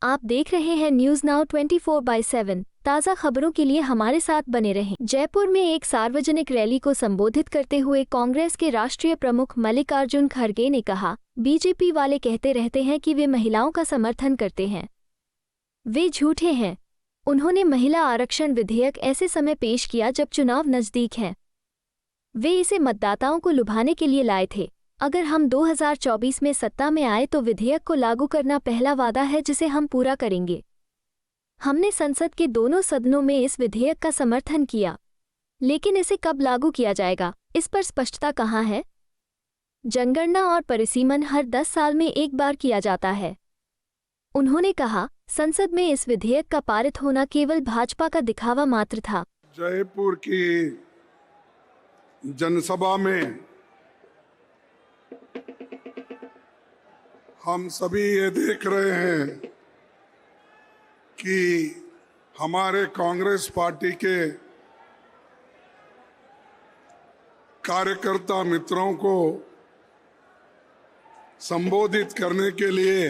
आप देख रहे हैं न्यूज नाउ 24/7। ताज़ा खबरों के लिए हमारे साथ बने रहें। जयपुर में एक सार्वजनिक रैली को संबोधित करते हुए कांग्रेस के राष्ट्रीय प्रमुख मल्लिकार्जुन खड़गे ने कहा, बीजेपी वाले कहते रहते हैं कि वे महिलाओं का समर्थन करते हैं, वे झूठे हैं। उन्होंने महिला आरक्षण विधेयक ऐसे समय पेश किया जब चुनाव नजदीक हैं। वे इसे मतदाताओं को लुभाने के लिए लाए थे। अगर हम 2024 में सत्ता में आए तो विधेयक को लागू करना पहला वादा है जिसे हम पूरा करेंगे। हमने संसद के दोनों सदनों में इस विधेयक का समर्थन किया, लेकिन इसे कब लागू किया जाएगा, इस पर स्पष्टता कहाँ है? जनगणना और परिसीमन हर 10 साल में एक बार किया जाता है। उन्होंने कहा, संसद में इस विधेयक का पारित होना केवल भाजपा का दिखावा मात्र था। जयपुर की जनसभा में हम सभी ये देख रहे हैं कि हमारे कांग्रेस पार्टी के कार्यकर्ता मित्रों को संबोधित करने के लिए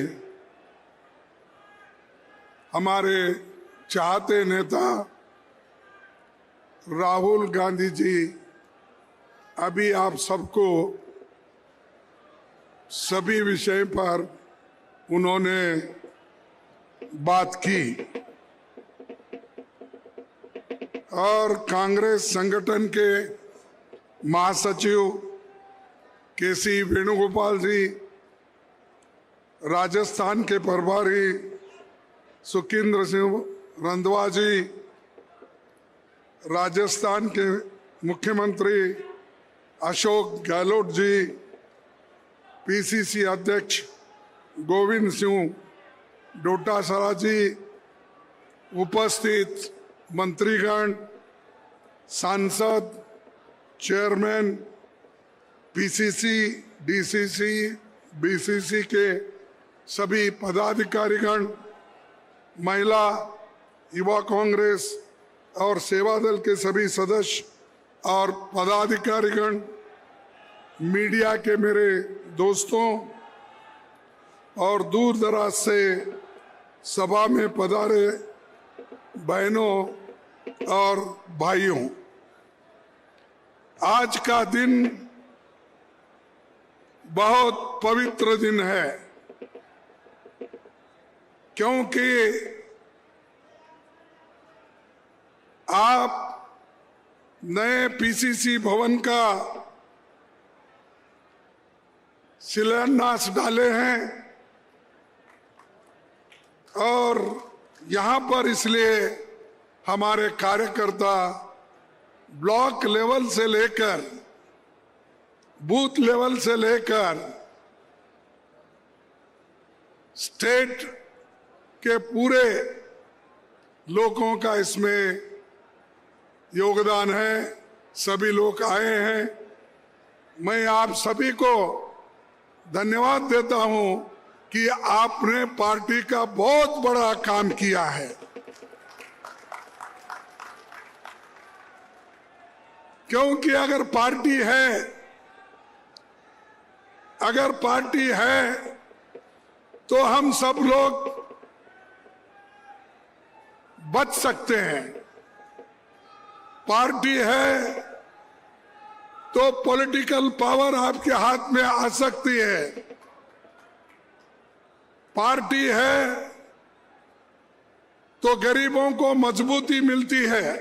हमारे चाहते नेता राहुल गांधी जी अभी आप सबको सभी विषय पर उन्होंने बात की और कांग्रेस संगठन के महासचिव केसी वेणुगोपाल जी, राजस्थान के प्रभारी सुखिंदर सिंह रंधवा जी, राजस्थान के मुख्यमंत्री अशोक गहलोत जी, पीसीसी अध्यक्ष गोविंद सिंह डोटासरा जी, उपस्थित मंत्रीगण, सांसद, चेयरमैन, पीसीसी, डीसीसी, बीसीसी के सभी पदाधिकारीगण, महिला, युवा कांग्रेस और सेवा दल के सभी सदस्य और पदाधिकारीगण, मीडिया के मेरे दोस्तों और दूर दराज से सभा में पधारे बहनों और भाइयों, आज का दिन बहुत पवित्र दिन है, क्योंकि आप नए पीसीसी भवन का शिलान्यास डाले हैं और यहाँ पर इसलिए हमारे कार्यकर्ता ब्लॉक लेवल से लेकर बूथ लेवल से लेकर स्टेट के पूरे लोगों का इसमें योगदान है। सभी लोग आए हैं। मैं आप सभी को धन्यवाद देता हूं कि आपने पार्टी का बहुत बड़ा काम किया है। क्योंकि अगर पार्टी है तो हम सब लोग बच सकते हैं। पार्टी है तो पॉलिटिकल पावर आपके हाथ में आ सकती है। पार्टी है तो गरीबों को मजबूती मिलती है।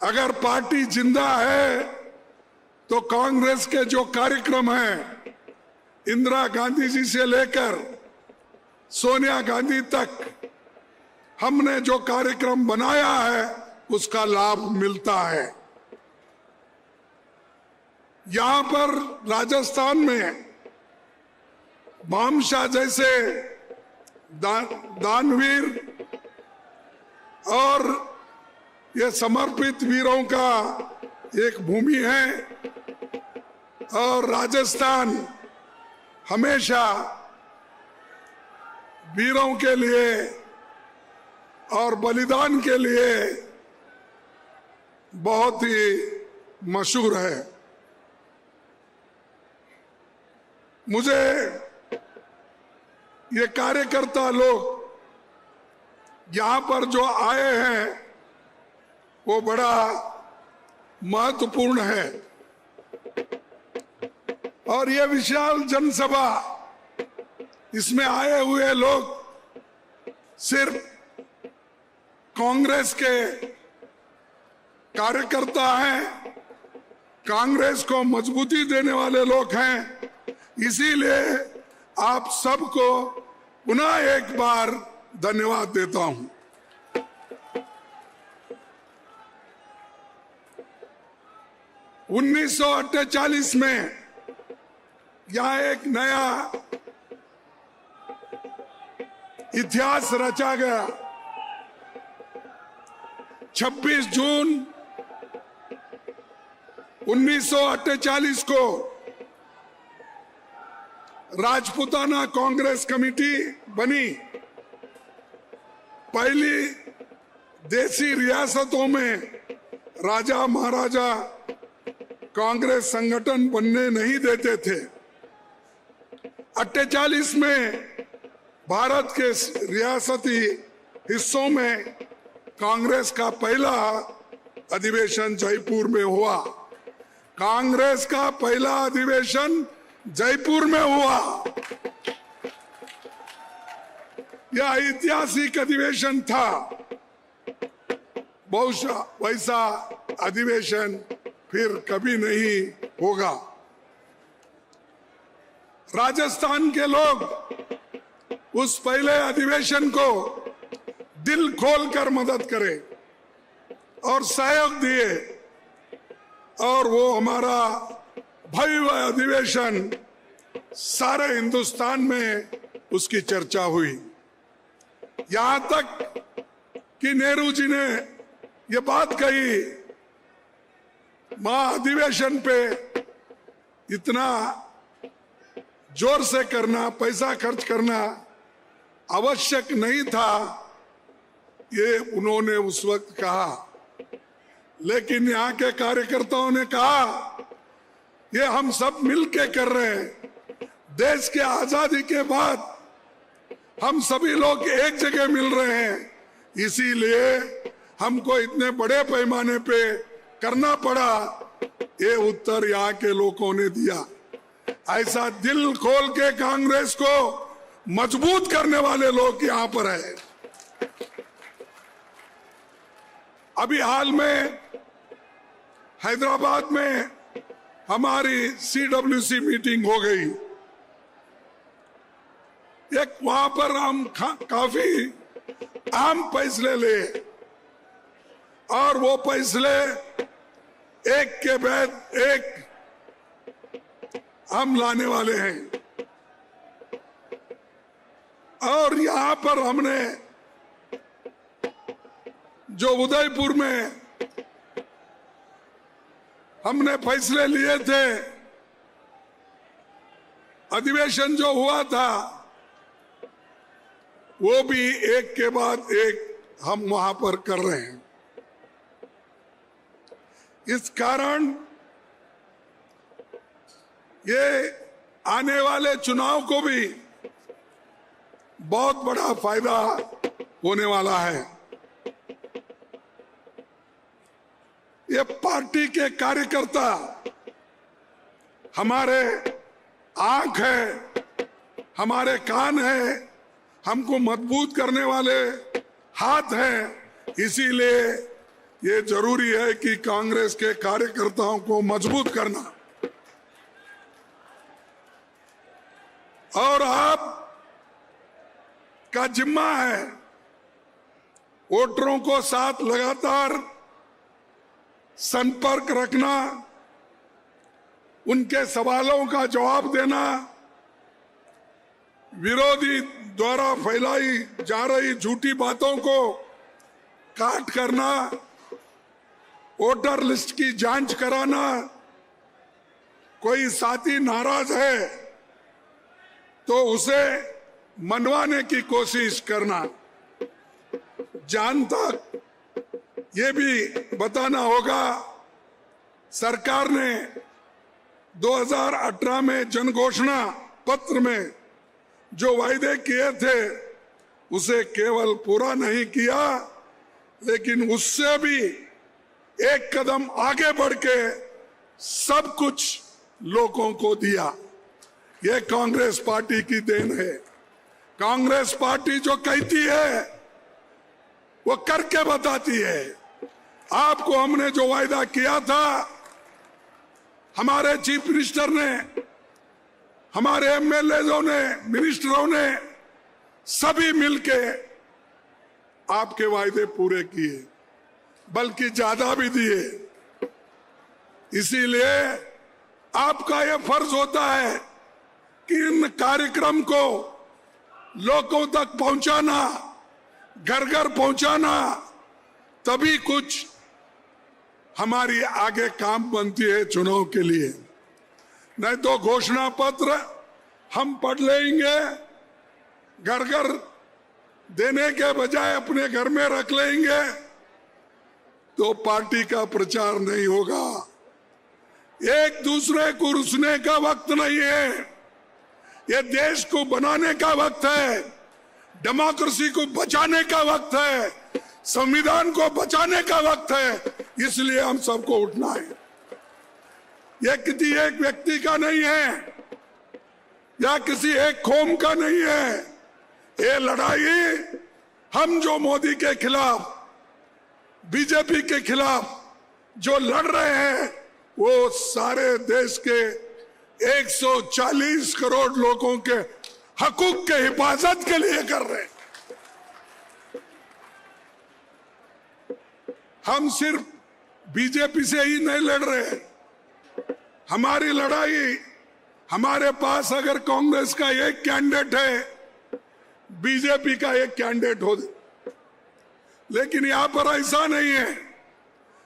अगर पार्टी जिंदा है तो कांग्रेस के जो कार्यक्रम हैं, इंदिरा गांधी जी से लेकर सोनिया गांधी तक हमने जो कार्यक्रम बनाया है उसका लाभ मिलता है। यहां पर राजस्थान में भामशाह जैसे दानवीर और ये समर्पित वीरों का एक भूमि है और राजस्थान हमेशा वीरों के लिए और बलिदान के लिए बहुत ही मशहूर है। मुझे ये कार्यकर्ता लोग यहां पर जो आए हैं वो बड़ा महत्वपूर्ण है। और ये विशाल जनसभा, इसमें आए हुए लोग सिर्फ कांग्रेस के कार्यकर्ता हैं, कांग्रेस को मजबूती देने वाले लोग हैं। इसीलिए आप सबको पुनः एक बार धन्यवाद देता हूं। उन्नीस सौ 48 में यहां एक नया इतिहास रचा गया। 26 जून 1948 को राजपूताना कांग्रेस कमेटी बनी। पहली देसी रियासतों में राजा महाराजा कांग्रेस संगठन बनने नहीं देते थे। 48 में भारत के रियासती हिस्सों में कांग्रेस का पहला अधिवेशन जयपुर में हुआ। कांग्रेस का पहला अधिवेशन जयपुर में हुआ। यह ऐतिहासिक अधिवेशन था। बहुशः वैसा अधिवेशन फिर कभी नहीं होगा। राजस्थान के लोग उस पहले अधिवेशन को दिल खोलकर मदद करे और सहयोग दिए, और वो हमारा भव्य अधिवेशन सारे हिंदुस्तान में उसकी चर्चा हुई। यहां तक कि नेहरू जी ने ये बात कही, महाअधिवेशन पे इतना जोर से करना, पैसा खर्च करना आवश्यक नहीं था, ये उन्होंने उस वक्त कहा। लेकिन यहाँ के कार्यकर्ताओं ने कहा, ये हम सब मिलके कर रहे हैं। देश के आजादी के बाद हम सभी लोग एक जगह मिल रहे हैं, इसीलिए हमको इतने बड़े पैमाने पे करना पड़ा। ये उत्तर यहाँ के लोगों ने दिया। ऐसा दिल खोल के कांग्रेस को मजबूत करने वाले लोग यहाँ पर है। अभी हाल में हैदराबाद में हमारी CWC मीटिंग हो गई। एक वहां पर हम काफी अहम फैसले ले, और वो फैसले एक के बाद एक हम लाने वाले हैं। और यहां पर हमने जो उदयपुर में हमने फैसले लिए थे, अधिवेशन जो हुआ था, वो भी एक के बाद एक हम वहां पर कर रहे हैं। इस कारण ये आने वाले चुनाव को भी बहुत बड़ा फायदा होने वाला है। ये पार्टी के कार्यकर्ता हमारे आंख है, हमारे कान है, हमको मजबूत करने वाले हाथ हैं। इसीलिए ये जरूरी है कि कांग्रेस के कार्यकर्ताओं को मजबूत करना। और आप का जिम्मा है वोटरों को साथ लगातार संपर्क रखना, उनके सवालों का जवाब देना, विरोधी द्वारा फैलाई जा रही झूठी बातों को काट करना, वोटर लिस्ट की जांच कराना, कोई साथी नाराज है तो उसे मनवाने की कोशिश करना। जहां तक ये भी बताना होगा, सरकार ने 2018 में जनघोषणा पत्र में जो वायदे किए थे उसे केवल पूरा नहीं किया, लेकिन उससे भी एक कदम आगे बढ़ के सब कुछ लोगों को दिया। ये कांग्रेस पार्टी की देन है। कांग्रेस पार्टी जो कहती है वो करके बताती है। आपको हमने जो वायदा किया था, हमारे चीफ मिनिस्टर ने, हमारे एमएलएओं ने, मिनिस्टरों ने सभी मिलके आपके वायदे पूरे किए, बल्कि ज्यादा भी दिए। इसीलिए आपका यह फर्ज होता है कि इन कार्यक्रम को लोगों तक पहुंचाना, घर घर पहुंचाना, तभी कुछ हमारी आगे काम बनती है चुनाव के लिए। नहीं तो घोषणा पत्र हम पढ़ लेंगे, घर घर देने के बजाय अपने घर में रख लेंगे, तो पार्टी का प्रचार नहीं होगा। एक दूसरे को रुसने का वक्त नहीं है, ये देश को बनाने का वक्त है, डेमोक्रेसी को बचाने का वक्त है, संविधान को बचाने का वक्त है। इसलिए हम सबको उठना है। यह किसी एक व्यक्ति का नहीं है या किसी एक कौम का नहीं है। ये लड़ाई हम जो मोदी के खिलाफ, बीजेपी के खिलाफ जो लड़ रहे हैं, वो सारे देश के 140 करोड़ लोगों के हकूक के हिफाजत के लिए कर रहे हैं। हम सिर्फ बीजेपी से ही नहीं लड़ रहे। हमारी लड़ाई, हमारे पास अगर कांग्रेस का एक कैंडिडेट है, बीजेपी का एक कैंडिडेट हो, लेकिन यहां पर ऐसा नहीं है।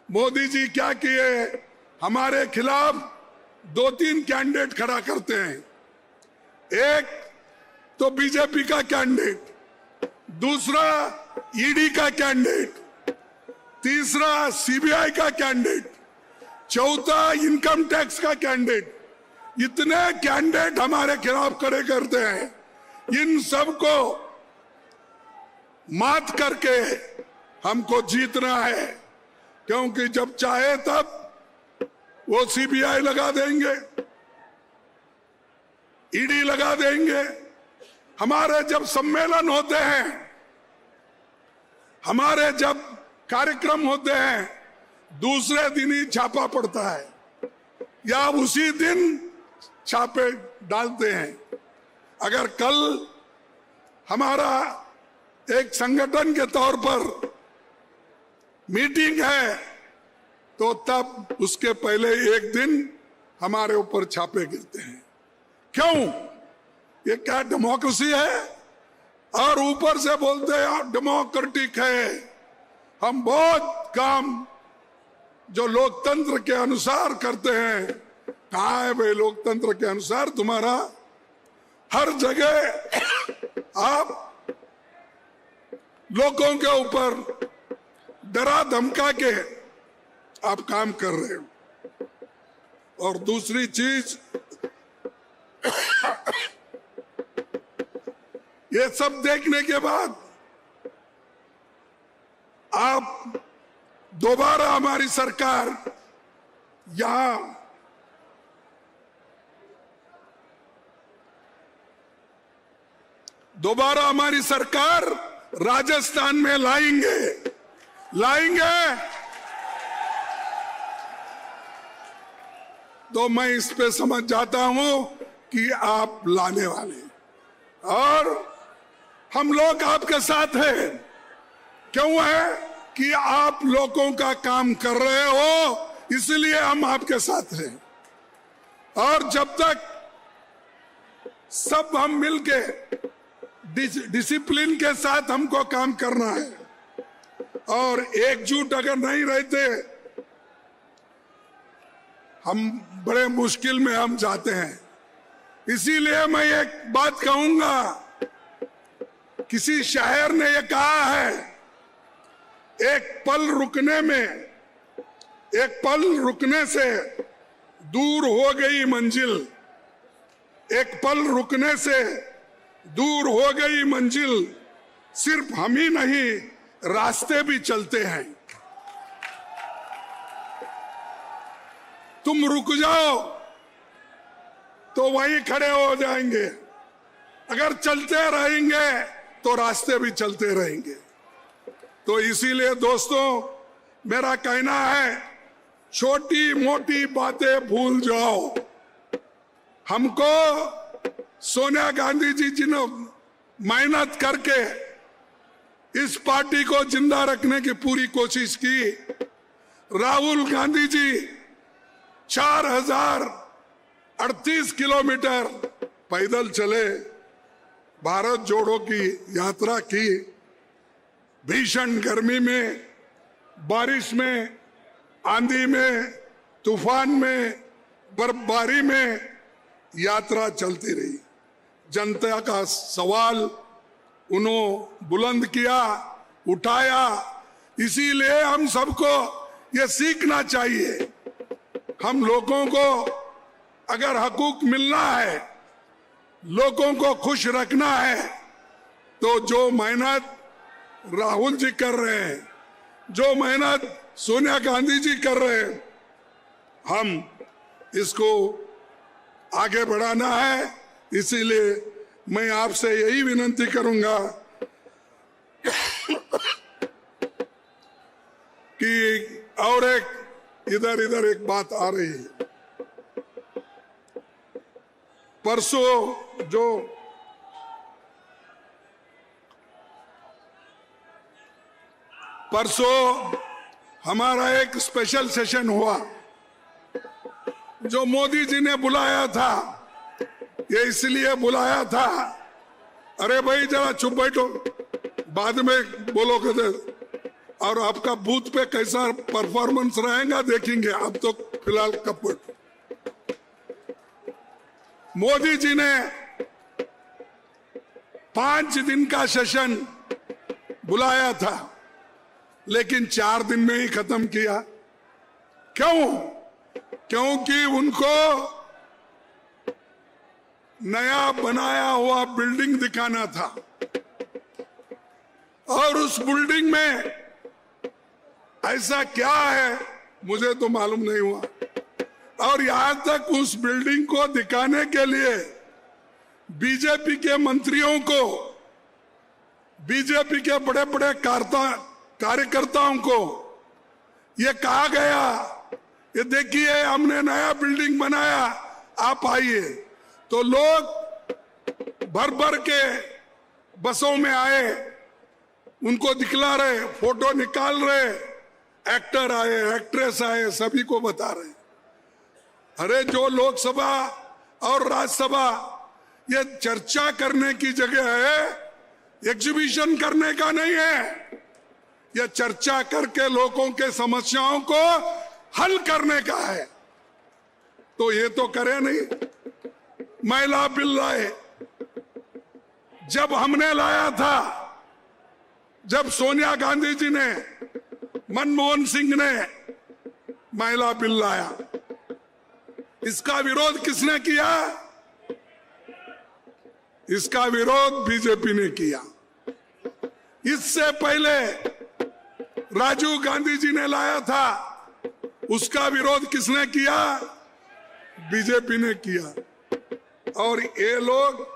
मोदी जी क्या किए, हमारे खिलाफ 2-3 कैंडिडेट खड़ा करते हैं। एक तो बीजेपी का कैंडिडेट, दूसरा ईडी का कैंडिडेट, तीसरा सीबीआई का कैंडिडेट, चौथा इनकम टैक्स का कैंडिडेट। इतने कैंडिडेट हमारे खिलाफ खड़े करते हैं। इन सबको मात करके हमको जीतना है, क्योंकि जब चाहे तब वो सीबीआई लगा देंगे, ईडी लगा देंगे। हमारे जब सम्मेलन होते हैं, हमारे जब कार्यक्रम होते हैं, दूसरे दिन ही छापा पड़ता है या उसी दिन छापे डालते हैं। अगर कल हमारा एक संगठन के तौर पर मीटिंग है, तो तब उसके पहले एक दिन हमारे ऊपर छापे गिरते हैं। क्यों? ये क्या डेमोक्रेसी है? और ऊपर से बोलते हैं डेमोक्रेटिक है। हम बहुत काम जो लोकतंत्र के अनुसार करते हैं। कहाँ है भाई लोकतंत्र के अनुसार तुम्हारा? हर जगह आप लोगों के ऊपर डरा धमका के आप काम कर रहे हो। और दूसरी चीज, ये सब देखने के बाद आप दोबारा हमारी सरकार यहां राजस्थान में लाएंगे तो मैं इस पे समझ जाता हूं कि आप लाने वाले, और हम लोग आपके साथ हैं। क्यों है? कि आप लोगों का काम कर रहे हो, इसलिए हम आपके साथ हैं। और जब तक सब हम मिलके डिसिप्लिन के साथ हमको काम करना है, और एकजुट अगर नहीं रहते, हम बड़े मुश्किल में हम जाते हैं। इसीलिए मैं एक बात कहूंगा, किसी शायर ने यह कहा है, एक पल रुकने से दूर हो गई मंजिल, एक पल रुकने से दूर हो गई मंजिल, सिर्फ हम ही नहीं रास्ते भी चलते हैं। तुम रुक जाओ तो वहीं खड़े हो जाएंगे, अगर चलते रहेंगे तो रास्ते भी चलते रहेंगे। तो इसीलिए दोस्तों, मेरा कहना है, छोटी मोटी बातें भूल जाओ। हमको सोनिया गांधी जी जिन्होंने मेहनत करके इस पार्टी को जिंदा रखने की पूरी कोशिश की, राहुल गांधी जी 4038 किलोमीटर पैदल चले, भारत जोड़ो की यात्रा की, भीषण गर्मी में, बारिश में, आंधी में, तूफान में, बर्फबारी में यात्रा चलती रही। जनता का सवाल उन्होंने बुलंद किया, उठाया। इसीलिए हम सबको ये सीखना चाहिए, हम लोगों को अगर हकूक मिलना है, लोगों को खुश रखना है, तो जो मेहनत राहुल जी कर रहे हैं, जो मेहनत सोनिया गांधी जी कर रहे हैं, हम इसको आगे बढ़ाना है। इसीलिए मैं आपसे यही विनती करूंगा कि और इधर एक बात आ रही है। परसों हमारा एक स्पेशल सेशन हुआ जो मोदी जी ने बुलाया था। ये इसलिए बुलाया था, अरे भाई जरा चुप बैठो, बाद में बोलोगे और आपका बूथ पे कैसा परफॉर्मेंस रहेगा देखेंगे, अब तो फिलहाल कपट। मोदी जी ने 5 दिन का सेशन बुलाया था, लेकिन 4 दिन में ही खत्म किया। क्यों? क्योंकि उनको नया बनाया हुआ बिल्डिंग दिखाना था, और उस बिल्डिंग में ऐसा क्या है मुझे तो मालूम नहीं हुआ। और यहां तक उस बिल्डिंग को दिखाने के लिए बीजेपी के मंत्रियों को, बीजेपी के बड़े बड़े कार्यकर्ताओं को ये कहा गया, ये देखिए हमने नया बिल्डिंग बनाया, आप आइए। तो लोग भर भर के बसों में आए, उनको दिखला रहे, फोटो निकाल रहे, एक्टर आए, एक्ट्रेस आए, सभी को बता रहे। अरे जो लोकसभा और राज्यसभा ये चर्चा करने की जगह है, एग्जीबिशन करने का नहीं है। यह चर्चा करके लोगों के समस्याओं को हल करने का है। तो ये तो करे नहीं। महिला बिल लाए, जब हमने लाया था, जब सोनिया गांधी जी ने, मनमोहन सिंह ने महिला बिल लाया, इसका विरोध किसने किया? इसका विरोध बीजेपी ने किया। इससे पहले राजीव गांधी जी ने लाया था, उसका विरोध किसने किया? बीजेपी ने किया। और ये लोग,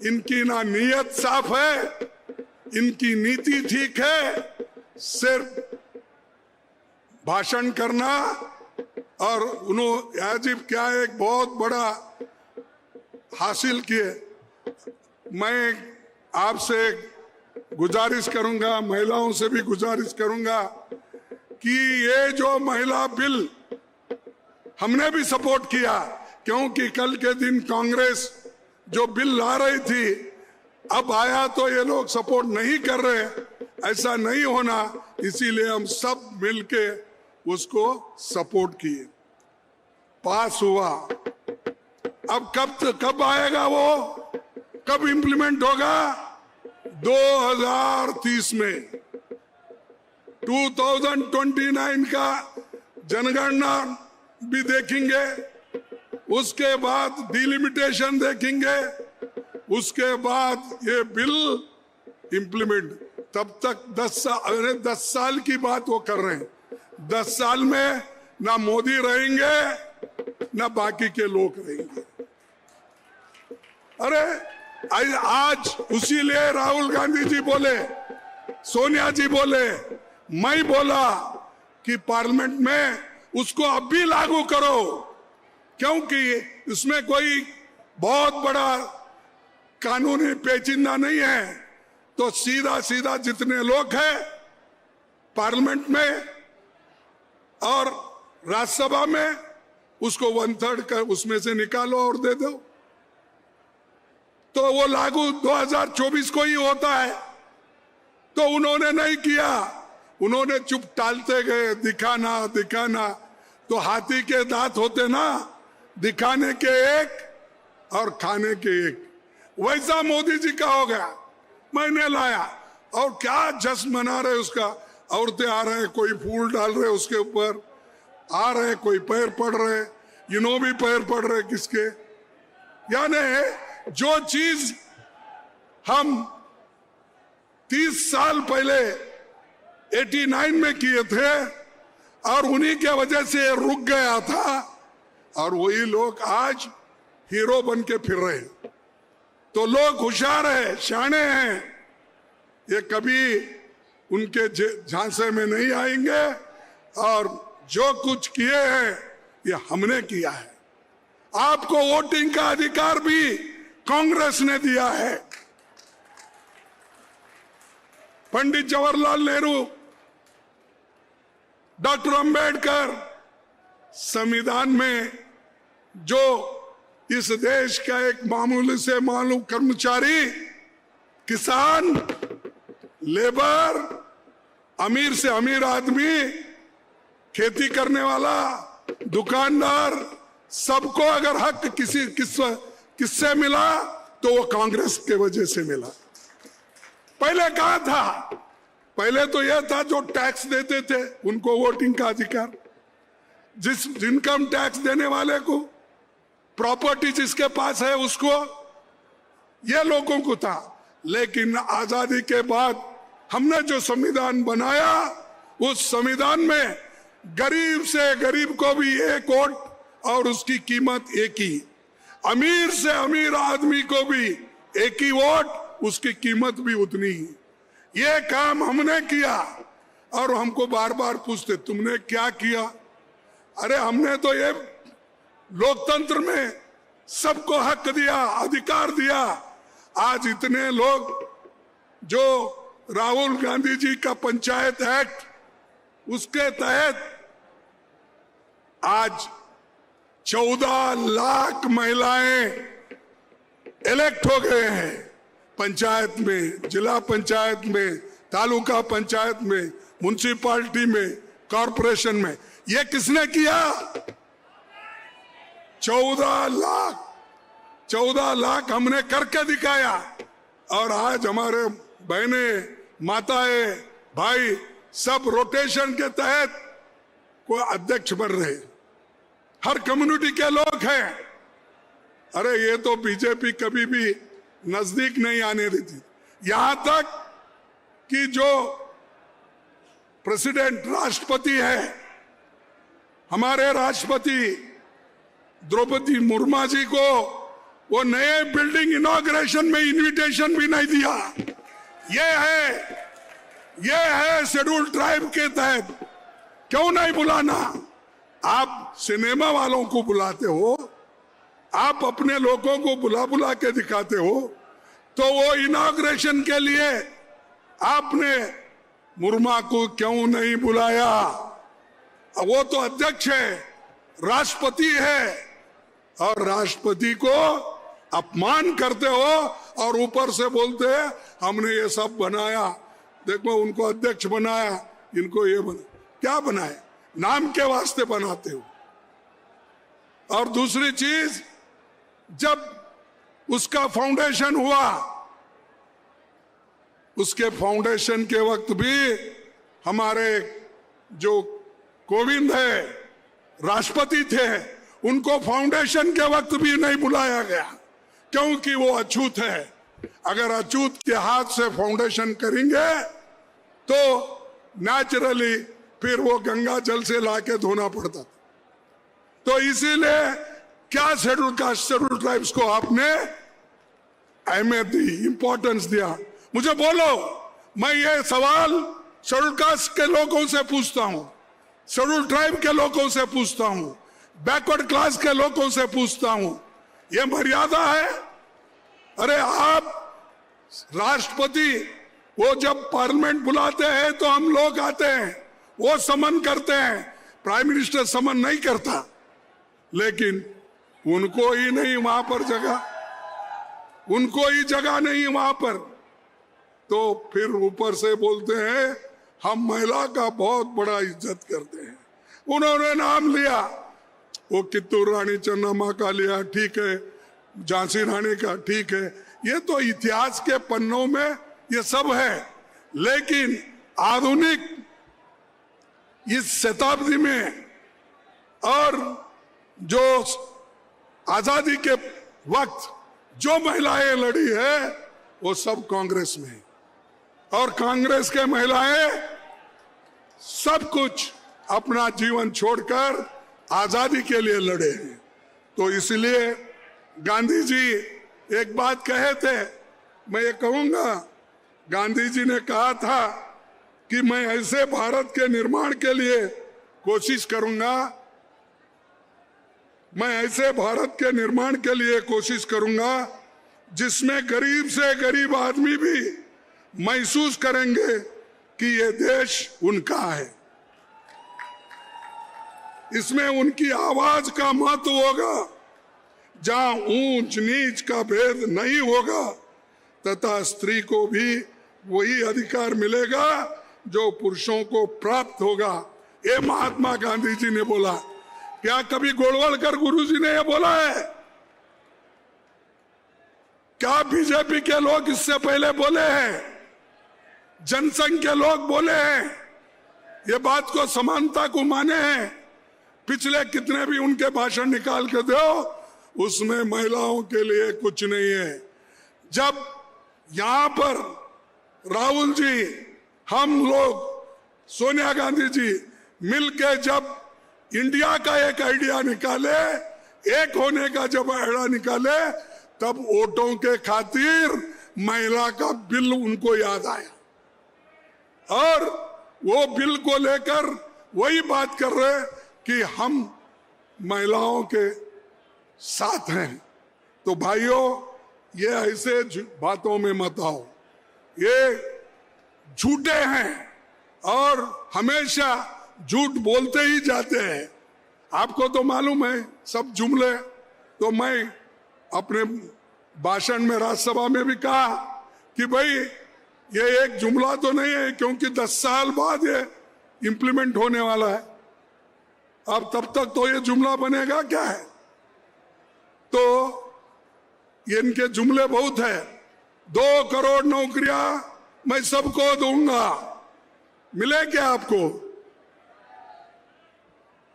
इनकी ना नीयत साफ है, इनकी नीति ठीक है, सिर्फ भाषण करना। और उन्होंने अजीब क्या एक बहुत बड़ा हासिल किए। मैं आपसे गुजारिश करूंगा, महिलाओं से भी गुजारिश करूंगा कि ये जो महिला बिल हमने भी सपोर्ट किया, क्योंकि कल के दिन कांग्रेस जो बिल ला रही थी, अब आया तो ये लोग सपोर्ट नहीं कर रहे। ऐसा नहीं होना, इसीलिए हम सब मिलके उसको सपोर्ट किए, पास हुआ। अब कब आएगा वो, कब इंप्लीमेंट होगा? 2030 में, 2029 का जनगणना भी देखेंगे, उसके बाद डिलिमिटेशन देखेंगे, उसके बाद ये बिल इंप्लीमेंट, तब तक 10 साल की बात वो कर रहे हैं। 10 साल में ना मोदी रहेंगे ना बाकी के लोग रहेंगे। अरे आज उसी लिए राहुल गांधी जी बोले, सोनिया जी बोले, मैं बोला कि पार्लियामेंट में उसको अब भी लागू करो, क्योंकि इसमें कोई बहुत बड़ा कानूनी पेचीदा नहीं है। तो सीधा सीधा जितने लोग हैं पार्लियामेंट में और राज्यसभा में, उसको 1/3 कर उसमें से निकालो और दे दो, तो वो लागू 2024 को ही होता है। तो उन्होंने नहीं किया, उन्होंने चुप टालते गए, दिखाना दिखाना। तो हाथी के दांत होते ना, दिखाने के एक और खाने के एक, वैसा मोदी जी का हो गया। मैंने लाया और क्या जश्न मना रहे उसका। औरतें आ रहे हैं, कोई फूल डाल रहे उसके ऊपर, आ रहे कोई पैर पड़ रहे, इन्हों भी पैर पड़ रहे किसके। यानी जो चीज हम 30 साल पहले 89 में किए थे और उन्हीं के वजह से रुक गया था, और वही लोग आज हीरो बन के फिर रहे हैं। तो लोग होशियार है, शाणे हैं, ये कभी उनके झांसे में नहीं आएंगे। और जो कुछ किए हैं ये हमने किया है। आपको वोटिंग का अधिकार भी कांग्रेस ने दिया है। पंडित जवाहरलाल नेहरू, डॉक्टर अंबेडकर, संविधान में जो इस देश का एक मामूली से मालूम कर्मचारी, किसान, लेबर, अमीर से अमीर आदमी, खेती करने वाला, दुकानदार, सबको अगर हक किससे मिला तो वो कांग्रेस के वजह से मिला। पहले कहा था, पहले तो यह था जो टैक्स देते थे उनको वोटिंग का अधिकार, जिस इनकम टैक्स देने वाले को, प्रॉपर्टी जिसके पास है उसको, ये लोगों को था। लेकिन आजादी के बाद हमने जो संविधान बनाया, उस संविधान में गरीब से गरीब को भी एक वोट और उसकी कीमत एक ही, अमीर से अमीर आदमी को भी एक ही वोट, उसकी कीमत भी उतनी ही। ये काम हमने किया और हमको बार बार पूछते तुमने क्या किया। अरे हमने तो ये लोकतंत्र में सबको हक दिया, अधिकार दिया। आज इतने लोग जो राहुल गांधी जी का पंचायत एक्ट, उसके तहत आज 14 लाख महिलाएं इलेक्ट हो गए हैं पंचायत में, जिला पंचायत में, तालुका पंचायत में, म्युनिसिपालिटी में, कॉरपोरेशन में। ये किसने किया? 14 लाख हमने करके दिखाया। और आज हमारे बहनें, माताएं, भाई सब रोटेशन के तहत कोई अध्यक्ष बन रहे, हर कम्युनिटी के लोग हैं। अरे ये तो बीजेपी कभी भी नजदीक नहीं आने देती। यहां तक कि जो प्रेसिडेंट, राष्ट्रपति है, हमारे राष्ट्रपति द्रौपदी मुर्मू जी को वो नए बिल्डिंग इनॉग्रेशन में इनविटेशन भी नहीं दिया। ये है शेड्यूल ट्राइब के तहत। क्यों नहीं बुलाना? आप सिनेमा वालों को बुलाते हो, आप अपने लोगों को बुला के दिखाते हो, तो वो इनॉग्रेशन के लिए आपने मुर्मू को क्यों नहीं बुलाया? वो तो अध्यक्ष है, राष्ट्रपति है, और राष्ट्रपति को अपमान करते हो और ऊपर से बोलते हैं हमने ये सब बनाया, देखो उनको अध्यक्ष बनाया, इनको ये बना। क्या बनाए? नाम के वास्ते बनाते हो। और दूसरी चीज, जब उसका फाउंडेशन हुआ, उसके फाउंडेशन के वक्त भी हमारे जो कोविंद है, राष्ट्रपति थे, उनको फाउंडेशन के वक्त भी नहीं बुलाया गया। क्योंकि वो अछूत है। अगर अछूत के हाथ से फाउंडेशन करेंगे तो नेचुरली फिर वो गंगा जल से लाके धोना पड़ता। तो इसीलिए क्या शेड्यूल कास्ट शेड्यूल ट्राइब्स को आपने अहमियत दी, इंपॉर्टेंस दिया? मुझे बोलो, मैं ये सवाल शेड्यूल कास्ट के लोगों से पूछता हूं, शेड्यूल ट्राइब के लोगों से पूछता हूं, बैकवर्ड क्लास के लोगों से पूछता हूं, ये मर्यादा है? अरे आप राष्ट्रपति वो जब पार्लियामेंट बुलाते हैं तो हम लोग आते हैं, वो समन करते हैं, प्राइम मिनिस्टर समन नहीं करता, लेकिन उनको ही नहीं वहां पर जगह, उनको ही जगह नहीं वहां पर। तो फिर ऊपर से बोलते हैं हम महिला का बहुत बड़ा इज्जत करते हैं। उन्होंने नाम लिया, वो कित्तूर रानी चन्नम्मा का लिया, ठीक है, झांसी रानी का, ठीक है, ये तो इतिहास के पन्नों में ये सब है। लेकिन आधुनिक इस शताब्दी में और जो आजादी के वक्त जो महिलाएं लड़ी है वो सब कांग्रेस में, और कांग्रेस के महिलाएं सब कुछ अपना जीवन छोड़कर आजादी के लिए लड़े हैं। तो इसलिए गांधी जी एक बात कहे थे, मैं ये कहूंगा, गांधी जी ने कहा था कि मैं ऐसे भारत के निर्माण के लिए कोशिश करूंगा, मैं ऐसे भारत के निर्माण के लिए कोशिश करूंगा जिसमें गरीब से गरीब आदमी भी महसूस करेंगे कि ये देश उनका है, इसमें उनकी आवाज का महत्व होगा, जहां ऊंच नीच का भेद नहीं होगा, तथा स्त्री को भी वही अधिकार मिलेगा जो पुरुषों को प्राप्त होगा। ये महात्मा गांधी जी ने बोला। क्या कभी गोलवलकर गुरुजी ने ये बोला है? क्या बीजेपी के लोग इससे पहले बोले हैं? जनसंघ के लोग बोले हैं? ये बात को समानता को माने हैं? पिछले कितने भी उनके भाषण निकाल के दो, उसमें महिलाओं के लिए कुछ नहीं है। जब यहां पर राहुल जी, हम लोग, सोनिया गांधी जी मिलके जब इंडिया का एक आइडिया निकाले, एक होने का जब आइडिया निकाले, तब वोटों के खातिर महिला का बिल उनको याद आया और वो बिल को लेकर वही बात कर रहे कि हम महिलाओं के साथ हैं। तो भाइयों, ये ऐसे बातों में मत आओ, ये झूठे हैं और हमेशा झूठ बोलते ही जाते हैं। आपको तो मालूम है सब जुमले। तो मैं अपने भाषण में राज्यसभा में भी कहा कि भाई ये एक जुमला तो नहीं है, क्योंकि 10 साल बाद ये इंप्लीमेंट होने वाला है। अब तब तक तो ये जुमला बनेगा क्या है? तो इनके जुमले बहुत है। 2 करोड़ नौकरियां मैं सबको दूंगा, मिले क्या आपको?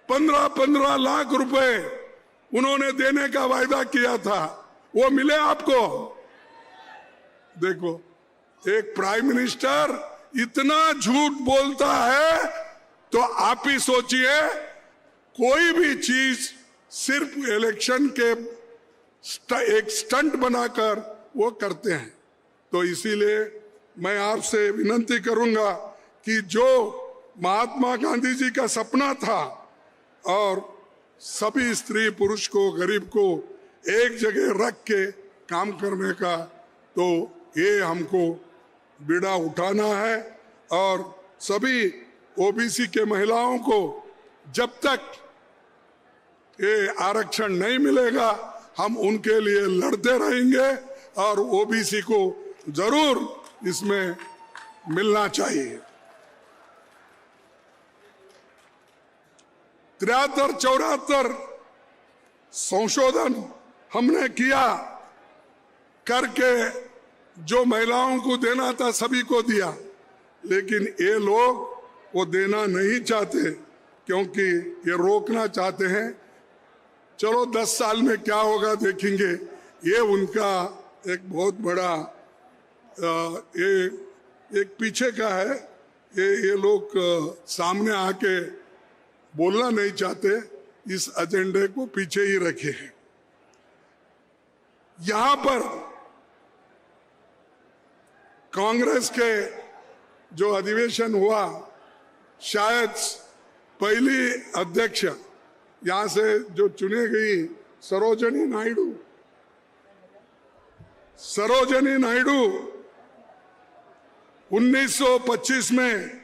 15-15 लाख रुपए उन्होंने देने का वायदा किया था, वो मिले आपको? देखो, एक प्राइम मिनिस्टर इतना झूठ बोलता है तो आप ही सोचिए, कोई भी चीज सिर्फ इलेक्शन के एक स्टंट बनाकर वो करते हैं। तो इसीलिए मैं आपसे विनती करूंगा कि जो महात्मा गांधी जी का सपना था और सभी स्त्री पुरुष को, गरीब को एक जगह रख के काम करने का, तो ये हमको बीड़ा उठाना है। और सभी ओबीसी के महिलाओं को जब तक ये आरक्षण नहीं मिलेगा, हम उनके लिए लड़ते रहेंगे और ओबीसी को जरूर इसमें मिलना चाहिए। 73-74 संशोधन हमने किया, करके जो महिलाओं को देना था सभी को दिया, लेकिन ये लोग वो देना नहीं चाहते, क्योंकि ये रोकना चाहते हैं। चलो 10 साल में क्या होगा देखेंगे। ये उनका एक बहुत बड़ा ये एक पीछे का है। ये लोग सामने आके बोलना नहीं चाहते, इस एजेंडे को पीछे ही रखे हैं। यहां पर कांग्रेस के जो अधिवेशन हुआ, शायद पहली अध्यक्ष यहां से जो चुने गई सरोजिनी नायडू 1925 में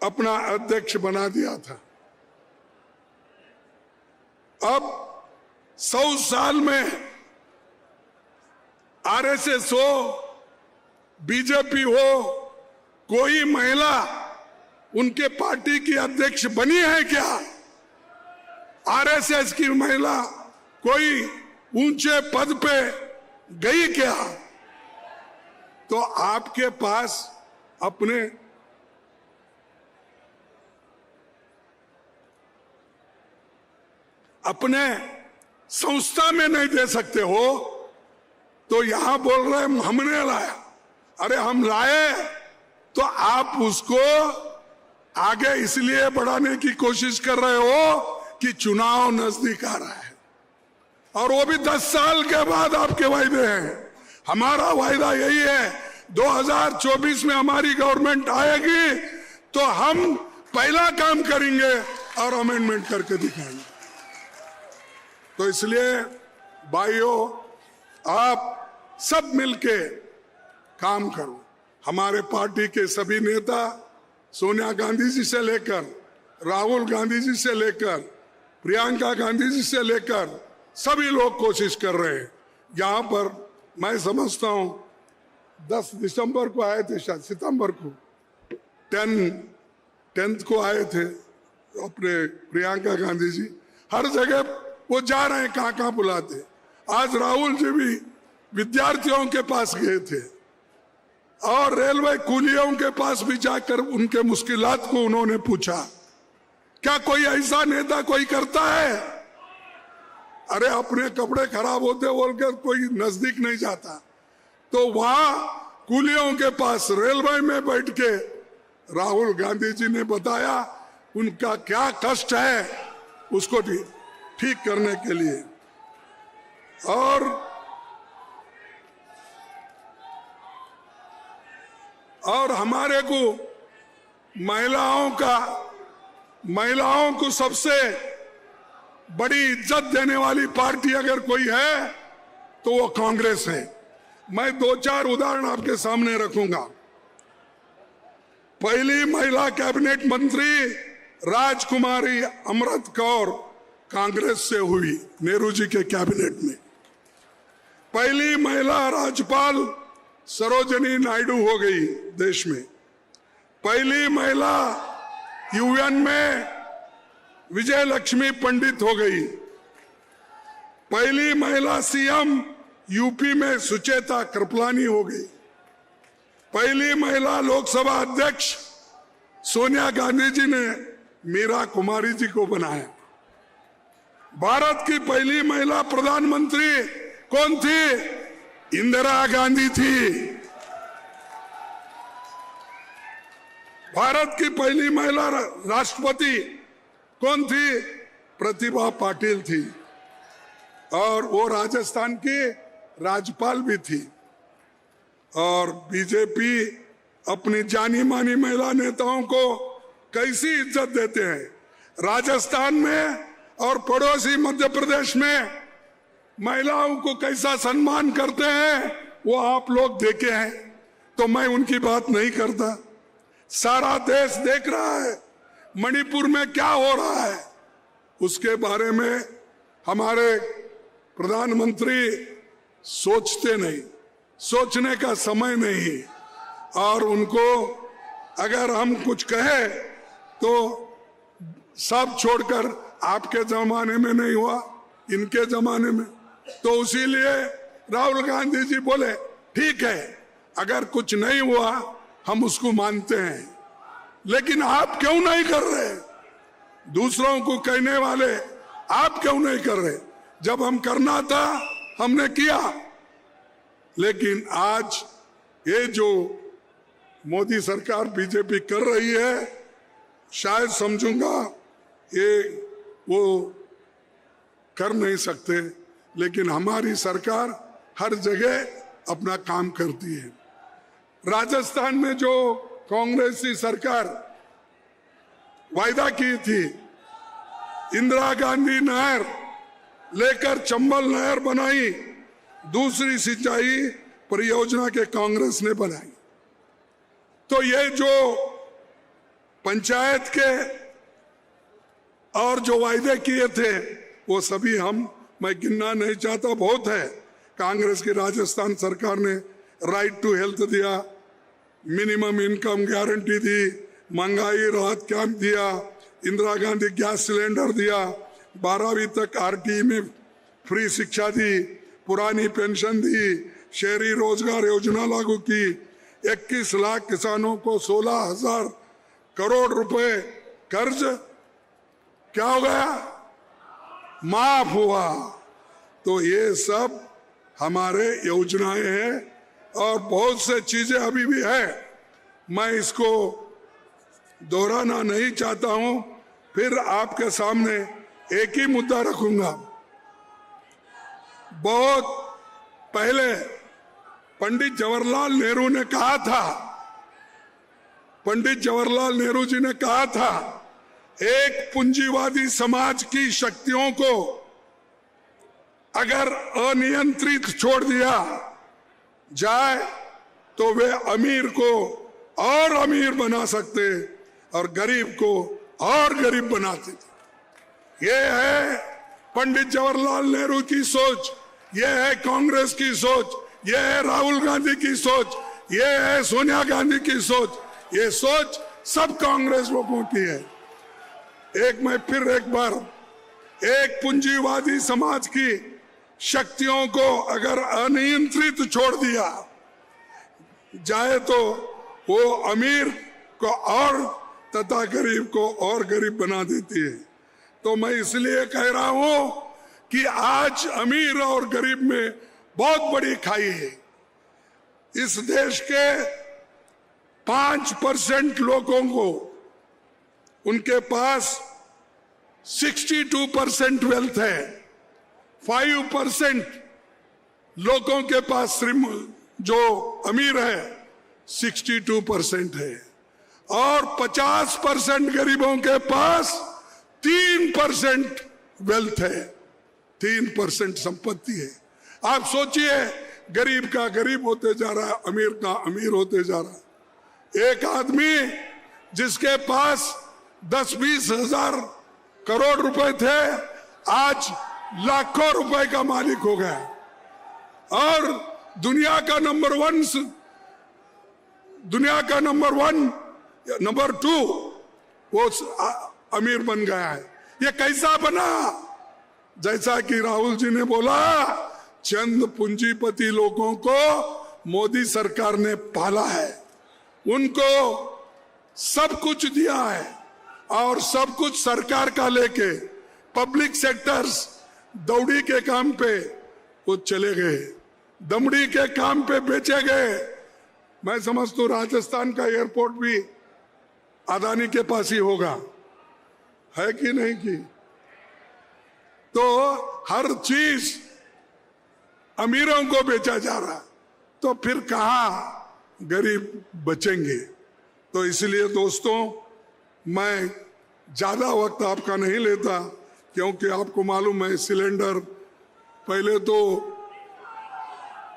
अपना अध्यक्ष बना दिया था। अब 100 साल में आरएसएस हो, बीजेपी हो, कोई महिला उनके पार्टी की अध्यक्ष बनी है क्या? आरएसएस की महिला कोई ऊंचे पद पे गई क्या? तो आपके पास अपने संस्था में नहीं दे सकते हो, तो यहां बोल रहे हैं हमने लाया। अरे हम लाए तो आप उसको आगे इसलिए बढ़ाने की कोशिश कर रहे हो कि चुनाव नजदीक आ रहा है, और वो भी 10 साल के बाद आपके वायदे हैं। हमारा वायदा यही है, 2024 में हमारी गवर्नमेंट आएगी तो हम पहला काम करेंगे और अमेंडमेंट करके दिखाएंगे। तो इसलिए भाइयों, आप सब मिलके काम करो। हमारे पार्टी के सभी नेता, सोनिया गांधी जी से लेकर राहुल गांधी जी से लेकर प्रियंका गांधी जी से लेकर सभी लोग कोशिश कर रहे हैं। यहाँ पर मैं समझता हूँ 10 दिसंबर को आए थे, शायद सितंबर को 10th को आए थे अपने प्रियंका गांधी जी। हर जगह वो जा रहे हैं, कहाँ कहाँ बुलाते। आज राहुल जी भी विद्यार्थियों के पास गए थे और रेलवे कुलियों के पास भी जाकर उनके मुश्किलात को उन्होंने पूछा। क्या कोई ऐसा नेता कोई करता है? अरे अपने कपड़े खराब होते बोलकर कोई नजदीक नहीं जाता। तो वहां कुलियों के पास रेलवे में बैठ के राहुल गांधी जी ने बताया उनका क्या कष्ट है, उसको ठीक करने के लिए। और हमारे को महिलाओं को सबसे बड़ी इज्जत देने वाली पार्टी अगर कोई है तो वो कांग्रेस है। मैं 2-4 उदाहरण आपके सामने रखूंगा। पहली महिला कैबिनेट मंत्री राजकुमारी अमृत कौर कांग्रेस से हुई, नेहरू जी के कैबिनेट में। पहली महिला राज्यपाल सरोजिनी नायडू हो गई देश में। पहली महिला यूएन में विजय लक्ष्मी पंडित हो गई। पहली महिला सीएम यूपी में सुचेता कृपलानी हो गई। पहली महिला लोकसभा अध्यक्ष सोनिया गांधी जी ने मीरा कुमारी जी को बनाया। भारत की पहली महिला प्रधानमंत्री कौन थी? इंदिरा गांधी थी। भारत की पहली महिला राष्ट्रपति कौन थी? प्रतिभा पाटिल थी, और वो राजस्थान की राज्यपाल भी थी। और बीजेपी अपनी जानी मानी महिला नेताओं को कैसी इज्जत देते हैं। राजस्थान में और पड़ोसी मध्य प्रदेश में महिलाओं को कैसा सम्मान करते हैं वो आप लोग देखे हैं, तो मैं उनकी बात नहीं करता। सारा देश देख रहा है मणिपुर में क्या हो रहा है, उसके बारे में हमारे प्रधानमंत्री सोचते नहीं, सोचने का समय नहीं। और उनको अगर हम कुछ कहें तो सब छोड़कर आपके जमाने में नहीं हुआ, इनके जमाने में, तो इसीलिए राहुल गांधी जी बोले ठीक है, अगर कुछ नहीं हुआ हम उसको मानते हैं, लेकिन आप क्यों नहीं कर रहे? दूसरों को कहने वाले आप क्यों नहीं कर रहे? जब हम करना था हमने किया। लेकिन आज ये जो मोदी सरकार बीजेपी कर रही है, शायद समझूंगा ये वो कर नहीं सकते, लेकिन हमारी सरकार हर जगह अपना काम करती है। राजस्थान में जो कांग्रेसी सरकार वायदा की थी, इंदिरा गांधी नहर लेकर चंबल नहर बनाई, दूसरी सिंचाई परियोजना के कांग्रेस ने बनाई। तो ये जो पंचायत के और जो वायदे किए थे वो सभी मैं गिनना नहीं चाहता, बहुत है। कांग्रेस की राजस्थान सरकार ने राइट टू हेल्थ दिया, मिनिमम इनकम गारंटी दी, महंगाई राहत कैंप दिया, इंदिरा गांधी गैस सिलेंडर दिया, 12वीं तक आरटीई में फ्री शिक्षा दी, पुरानी पेंशन दी, शहरी रोजगार योजना लागू की, 21 लाख किसानों को 16,000 करोड़ रुपए कर्ज क्या हो गया, माफ हुआ। तो ये सब हमारे योजनाएं हैं और बहुत से चीजें अभी भी है, मैं इसको दोहराना नहीं चाहता हूं। फिर आपके सामने एक ही मुद्दा रखूंगा। बहुत पहले पंडित जवाहरलाल नेहरू ने कहा था, पंडित जवाहरलाल नेहरू जी ने कहा था, एक पूंजीवादी समाज की शक्तियों को अगर अनियंत्रित छोड़ दिया जाए तो वे अमीर को और अमीर बना सकते और गरीब को और गरीब बनाते थे। ये है पंडित जवाहरलाल नेहरू की सोच, ये है कांग्रेस की सोच, ये है राहुल गांधी की सोच, ये है सोनिया गांधी की सोच। ये सोच सब कांग्रेस लोगों की है। मैं फिर एक बार, एक पूंजीवादी समाज की शक्तियों को अगर अनियंत्रित छोड़ दिया जाए तो वो अमीर को और तथा गरीब को और गरीब बना देती है। तो मैं इसलिए कह रहा हूं कि आज अमीर और गरीब में बहुत बड़ी खाई है। इस देश के 5% लोगों को, उनके पास 62% वेल्थ है, 5% लोगों के पास जो अमीर है 62% है और 50% गरीबों के पास 3% वेल्थ है, 3% संपत्ति है। आप सोचिए, गरीब का गरीब होते जा रहा है, अमीर का अमीर होते जा रहा है। एक आदमी जिसके पास 10-20 हजार करोड़ रुपए थे, आज लाखों रुपए का मालिक हो गया और दुनिया का नंबर 1, नंबर 2 वो अमीर बन गया है। ये कैसा बना? जैसा कि राहुल जी ने बोला, चंद पूंजीपति लोगों को मोदी सरकार ने पाला है, उनको सब कुछ दिया है और सब कुछ सरकार का लेके पब्लिक सेक्टर्स दौड़ी के काम पे वो चले गए, दमड़ी के काम पे बेचे गए। मैं समझता हूं राजस्थान का एयरपोर्ट भी अदानी के पास ही होगा, है कि नहीं की? तो हर चीज अमीरों को बेचा जा रहा, तो फिर कहां गरीब बचेंगे? तो इसलिए दोस्तों, मैं ज्यादा वक्त आपका नहीं लेता, क्योंकि आपको मालूम है सिलेंडर पहले तो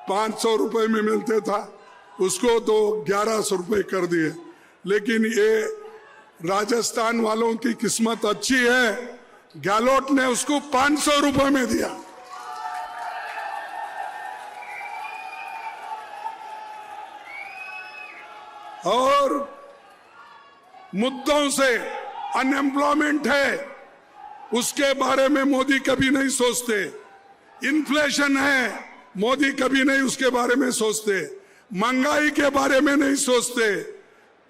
500 रुपए में मिलते था, उसको तो 1100 रुपए कर दिए। लेकिन ये राजस्थान वालों की किस्मत अच्छी है, गहलोत ने उसको 500 रुपए में दिया। और मुद्दों से अनएम्प्लॉयमेंट है, उसके बारे में मोदी कभी नहीं सोचते। इन्फ्लेशन है, मोदी कभी नहीं उसके बारे में सोचते। महंगाई के बारे में नहीं सोचते।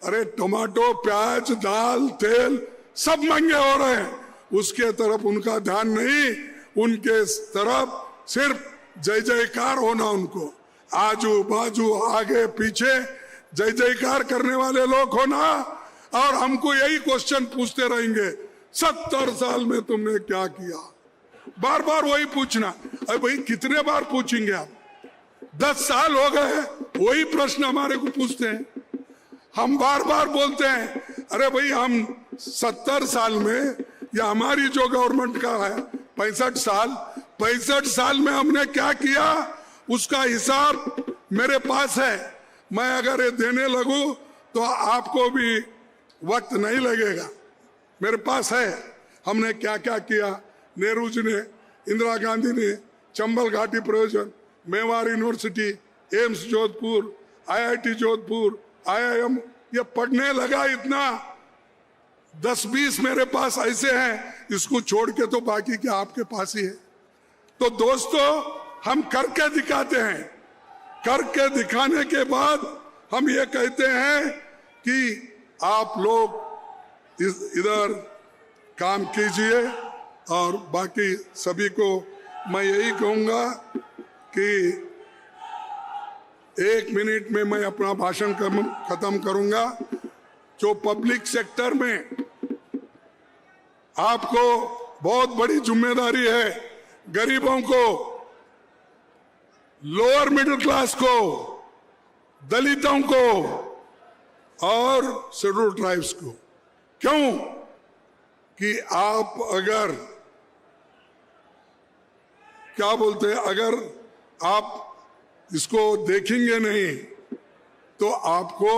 अरे टमाटो, प्याज, दाल, तेल सब महंगे हो रहे हैं, उसके तरफ उनका ध्यान नहीं। उनके तरफ सिर्फ जय जयकार होना उनको, आजू बाजू आगे पीछे जय जयकार करने वाले लोग होना, और हमको यही क्वेश्चन पूछते रहेंगे 70 साल में तुमने क्या किया, बार बार वही पूछना। अरे भाई कितने बार पूछेंगे आप, 10 साल हो गए वही प्रश्न हमारे को पूछते हैं। हम बार बार बोलते हैं अरे भाई हम 70 साल में, या हमारी जो गवर्नमेंट का है 65 साल में हमने क्या किया उसका हिसाब मेरे पास है। मैं अगर ये देने लगूं तो आपको भी वक्त नहीं लगेगा, मेरे पास है हमने क्या क्या किया। नेहरू जी ने, इंदिरा गांधी ने चंबल घाटी प्रयोजन, Mewar university, AIIMS Jodhpur, IIT Jodhpur, IIM, ये पढ़ने लगा इतना 10-20 मेरे पास ऐसे हैं, इसको छोड़ के तो बाकी क्या आपके पास ही है। तो दोस्तों हम करके दिखाते हैं, करके दिखाने के बाद हम ये कहते हैं कि आप लोग इधर काम कीजिए, और बाकी सभी को मैं यही कहूंगा कि 1 मिनट में मैं अपना भाषण खत्म करूंगा। जो पब्लिक सेक्टर में आपको बहुत बड़ी जिम्मेदारी है, गरीबों को, लोअर मिडिल क्लास को, दलितों को और शेड्यूल ट्राइब्स को। क्यों कि आप अगर क्या बोलते हैं, अगर आप इसको देखेंगे नहीं तो आपको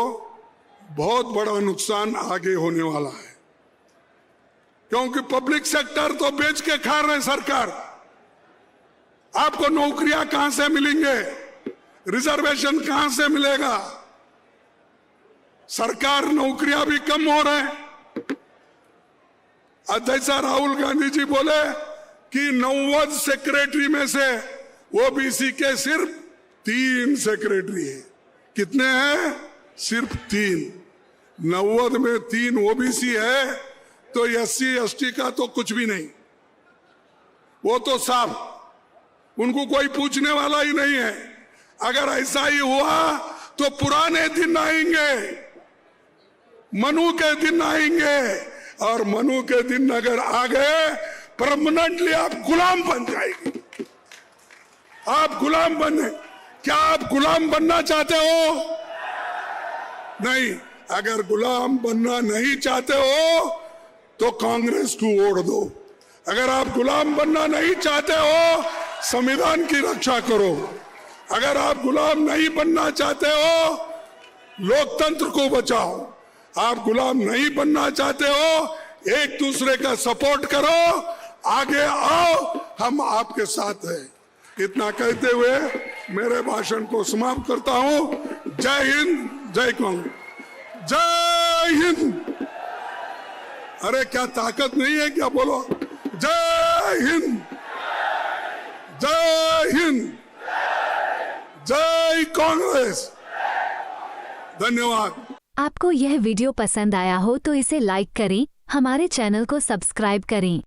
बहुत बड़ा नुकसान आगे होने वाला है। क्योंकि पब्लिक सेक्टर तो बेच के खा रहे हैं सरकार, आपको नौकरियां कहां से मिलेंगे, रिजर्वेशन कहां से मिलेगा, सरकार नौकरियां भी कम हो रहे हैं। अध्यक्ष राहुल गांधी जी बोले कि 90 सेक्रेटरी में से ओबीसी के सिर्फ 3 सेक्रेटरी है। कितने हैं? सिर्फ 3। 90 में 3 ओबीसी है तो SC ST का तो कुछ भी नहीं, वो तो साफ, उनको कोई पूछने वाला ही नहीं है। अगर ऐसा ही हुआ तो पुराने दिन आएंगे, मनु के दिन आएंगे, और मनु के दिन अगर आ गए परमानेंटली आप गुलाम बन जाएंगे। आप गुलाम बने, क्या आप गुलाम बनना चाहते हो? नहीं। अगर गुलाम बनना नहीं चाहते हो तो कांग्रेस को वोट दो। अगर आप गुलाम बनना नहीं चाहते हो, संविधान की रक्षा करो। अगर आप गुलाम नहीं बनना चाहते हो, लोकतंत्र को बचाओ। आप गुलाम नहीं बनना चाहते हो, एक दूसरे का सपोर्ट करो, आगे आओ, हम आपके साथ हैं। इतना कहते हुए मेरे भाषण को समाप्त करता हूं। जय हिंद, जय कांग्रेस, जय हिंद। अरे क्या ताकत नहीं है क्या? बोलो जय हिंद, जय हिंद, जय कांग्रेस। धन्यवाद। आपको यह वीडियो पसंद आया हो तो इसे लाइक करें, हमारे चैनल को सब्सक्राइब करें।